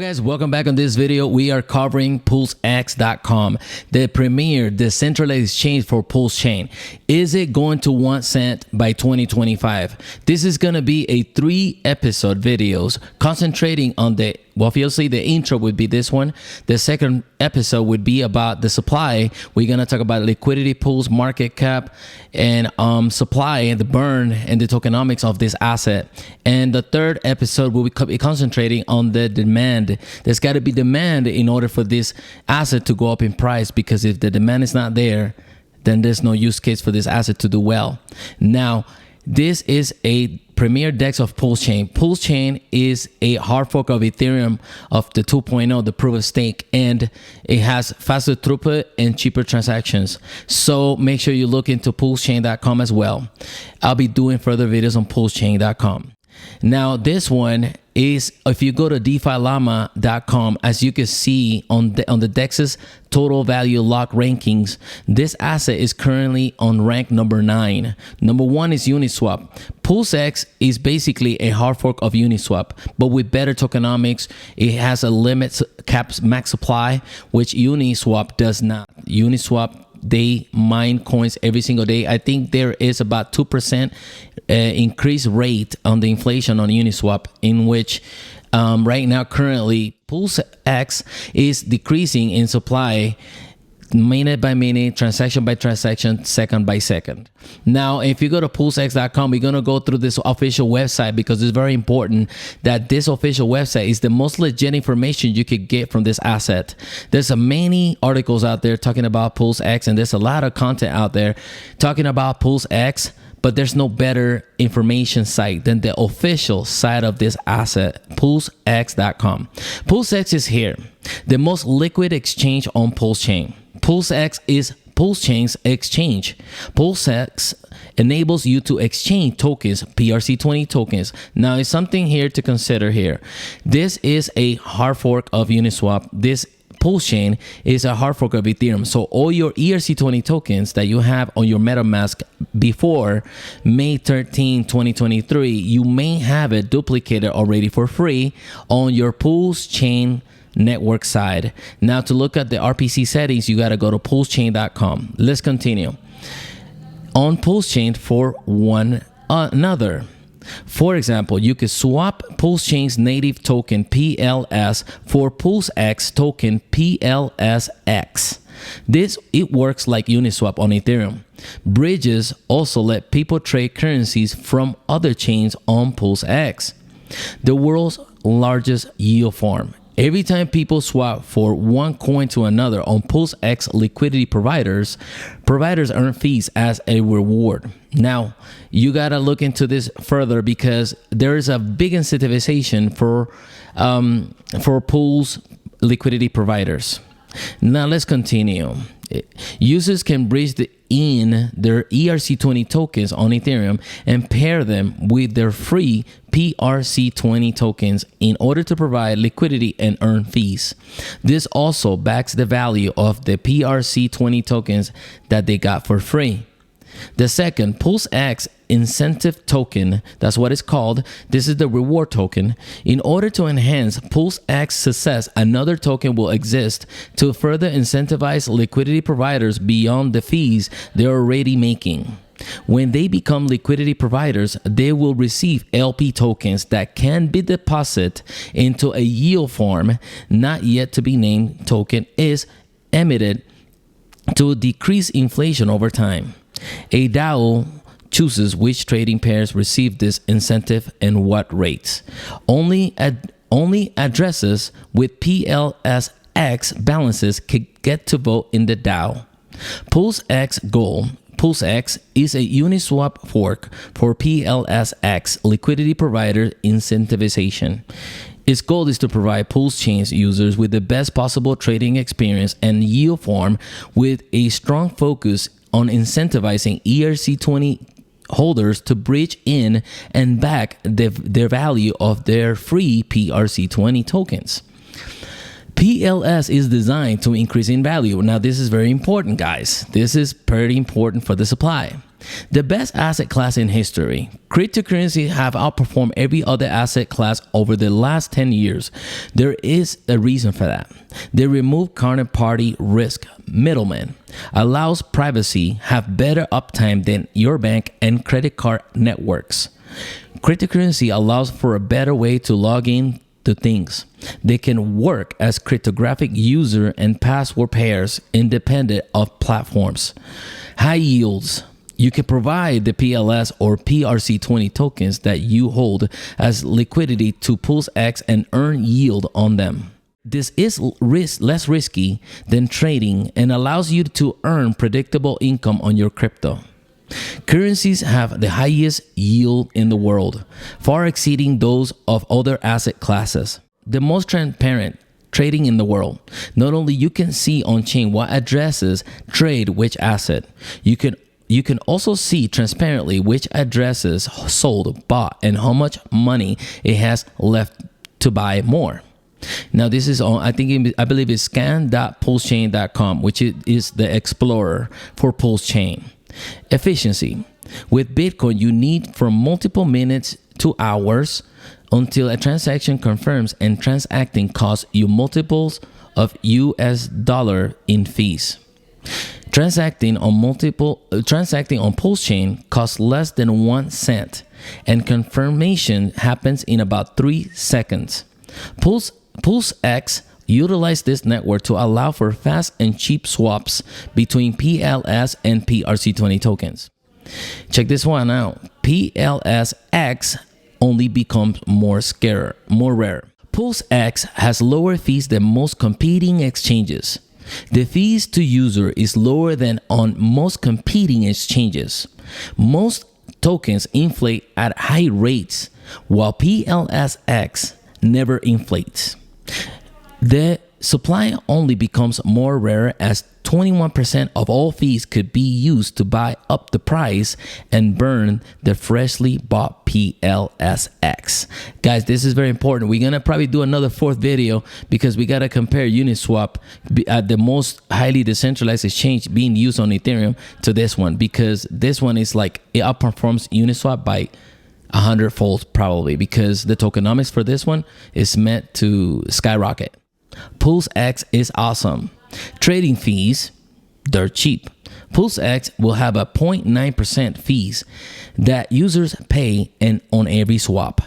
guys, welcome back. On this video we are covering PulseX.com, the premier decentralized exchange for Pulsechain. Is it going to 1 cent by 2025? This is going to be a 3-episode videos concentrating on the, well, obviously the intro would be this one. The second episode would be about the supply. We're going to talk about liquidity pools, market cap, and supply and the burn and the tokenomics of this asset. And the third episode will be concentrating on the demand. There's got to be demand in order for this asset to go up in price, because if the demand is not there, then there's no use case for this asset to do well. Now, this is a premier DEX of Pulsechain. Pulsechain is a hard fork of Ethereum of the 2.0, the proof of stake, and it has faster throughput and cheaper transactions. So make sure you look into pulsechain.com as well. I'll be doing further videos on pulsechain.com. Now, this one is, if you go to DeFiLlama.com, as you can see on the DEX's total value lock rankings, this asset is currently on rank number 9. Number 1 is Uniswap. PulseX is basically a hard fork of Uniswap, but with better tokenomics. It has a limit cap max supply, which Uniswap does not. Uniswap, they mine coins every single day. I think there is about 2% increase rate on the inflation on Uniswap, in which right now currently PulseX is decreasing in supply minute by minute, transaction by transaction, second by second. Now, if you go to pulsex.com, we're going to go through this official website, because it's very important that this official website is the most legit information you could get from this asset. There's many articles out there talking about PulseX, and there's a lot of content out there talking about PulseX, but there's no better information site than the official site of this asset, pulsex.com. PulseX is here, the most liquid exchange on Pulsechain. PulseX is Pulsechain's exchange. PulseX enables you to exchange tokens, PRC20 tokens. Now, it's something here to consider here. This is a hard fork of Uniswap. This Pulsechain is a hard fork of Ethereum. So all your ERC20 tokens that you have on your MetaMask before May 13, 2023, you may have it duplicated already for free on your Pulsechain network side. Now, to look at the RPC settings, you got to go to pulsechain.com. Let's continue. On Pulsechain for one another. For example, you could swap Pulsechain's native token PLS for PulseX token PLSX. It works like Uniswap on Ethereum. Bridges also let people trade currencies from other chains on PulseX, the world's largest yield farm. Every time people swap for one coin to another on PulseX liquidity providers earn fees as a reward. Now, you got to look into this further, because there is a big incentivization for pools liquidity providers. Now, let's continue. Users can bridge in their ERC20 tokens on Ethereum and pair them with their free PRC20 tokens in order to provide liquidity and earn fees. This also backs the value of the PRC20 tokens that they got for free. The second, PulseX incentive token, that's what it's called. This is the reward token. In order to enhance PulseX success, another token will exist to further incentivize liquidity providers beyond the fees they're already making. When they become liquidity providers, they will receive LP tokens that can be deposited into a yield farm. Not yet to be named token is emitted to decrease inflation over time. A DAO chooses which trading pairs receive this incentive and what rates. Only addresses with PLSX balances can get to vote in the DAO. PulseX Goal. PulseX is a Uniswap fork for PLSX liquidity provider incentivization. Its goal is to provide Pulsechain's users with the best possible trading experience and yield farm, with a strong focus on incentivizing ERC20 holders to bridge in and back their value of their free PRC20 tokens. PLS is designed to increase in value. Now, this is very important, guys. This is pretty important for the supply. The best asset class in history. Cryptocurrencies have outperformed every other asset class over the last 10 years. There is a reason for that. They remove counterparty risk, middlemen, allows privacy, have better uptime than your bank and credit card networks. Cryptocurrency allows for a better way to log in to things. They can work as cryptographic user and password pairs independent of platforms. High yields. You can provide the PLS or PRC20 tokens that you hold as liquidity to PulseX and earn yield on them. This is less risky than trading and allows you to earn predictable income on your crypto. Currencies have the highest yield in the world, far exceeding those of other asset classes. The most transparent trading in the world. Not only you can see on chain what addresses trade which asset, you can also see transparently which addresses sold, bought, and how much money it has left to buy more. Now, this is on, I believe it's scan.pulsechain.com, which is the explorer for Pulsechain. Efficiency. With Bitcoin, you need from multiple minutes to hours until a transaction confirms, and transacting costs you multiples of US dollar in fees. Transacting on Pulsechain costs less than 1 cent, and confirmation happens in about 3 seconds. PulseX utilized this network to allow for fast and cheap swaps between PLS and PRC20 tokens. Check this one out. PLSX only becomes more rare. PulseX has lower fees than most competing exchanges. The fees to user is lower than on most competing exchanges. Most tokens inflate at high rates, while PLSX never inflates. The supply only becomes more rare as 21% of all fees could be used to buy up the price and burn the freshly bought PLSX. Guys, this is very important. We're going to probably do another 4th video because we got to compare Uniswap at the most highly decentralized exchange being used on Ethereum to this one, because this one is like, it outperforms Uniswap by 100-fold probably, because the tokenomics for this one is meant to skyrocket. PulseX is awesome. Trading fees, they're cheap. PulseX will have a 0.9% fees that users pay on every swap.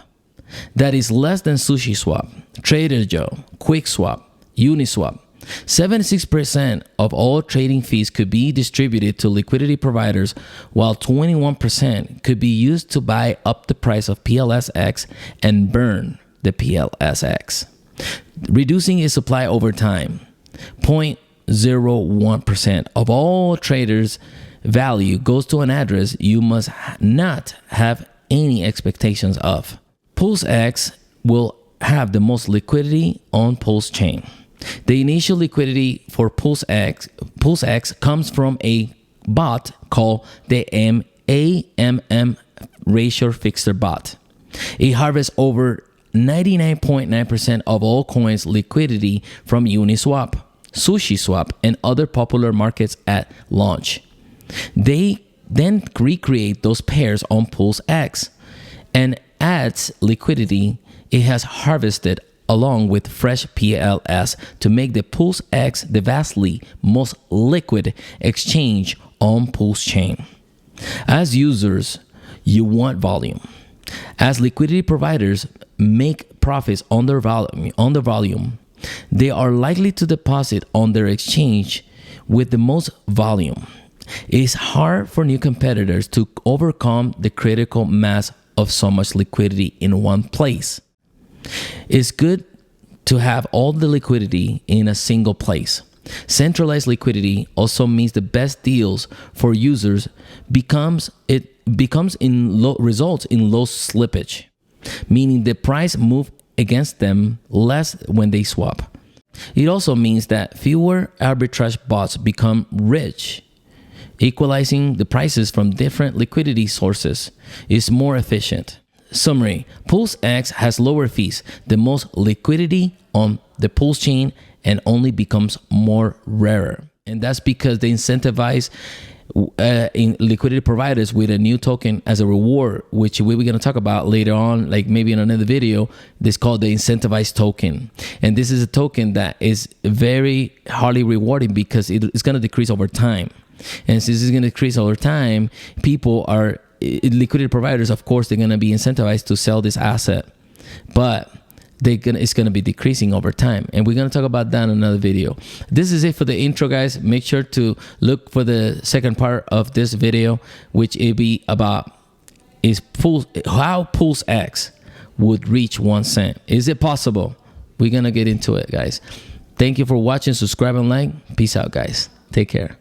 That is less than SushiSwap, Trader Joe, QuickSwap, Uniswap. 76% of all trading fees could be distributed to liquidity providers, while 21% could be used to buy up the price of PLSX and burn the PLSX, reducing its supply over time. 0.01% of all traders' value goes to an address you must not have any expectations of. PulseX will have the most liquidity on Pulsechain. The initial liquidity for PulseX comes from a bot called the AMM ratio fixer bot. It harvests over 99.9% of all coins liquidity from Uniswap, SushiSwap, and other popular markets at launch. They then recreate those pairs on PulseX and adds liquidity it has harvested along with fresh PLS to make the PulseX the vastly most liquid exchange on Pulsechain. As users, you want volume. As liquidity providers make profits on their volume, they are likely to deposit on their exchange with the most volume. It is hard for new competitors to overcome the critical mass of so much liquidity in one place. It's good to have all the liquidity in a single place. Centralized liquidity also means the best deals for users results in low slippage, meaning the price moves against them less when they swap. It also means that fewer arbitrage bots become rich. Equalizing the prices from different liquidity sources is more efficient. Summary: PulseX has lower fees, the most liquidity on the Pulsechain, and only becomes more rarer. And that's because they incentivize in liquidity providers with a new token as a reward, which we're going to talk about later on, like maybe in another video. This is called the incentivized token. And this is a token that is very highly rewarding because it's going to decrease over time. And since it's going to decrease over time, people are, liquidity providers, of course, they're going to be incentivized to sell this asset. But it's going to be decreasing over time, and we're going to talk about that in another video. This is it for the intro, guys. Make sure to look for the second part of this video, which it be about how PulseX would reach 1 cent. Is it possible? We're going to get into it, guys. Thank you for watching. Subscribe and like. Peace out, guys. Take care.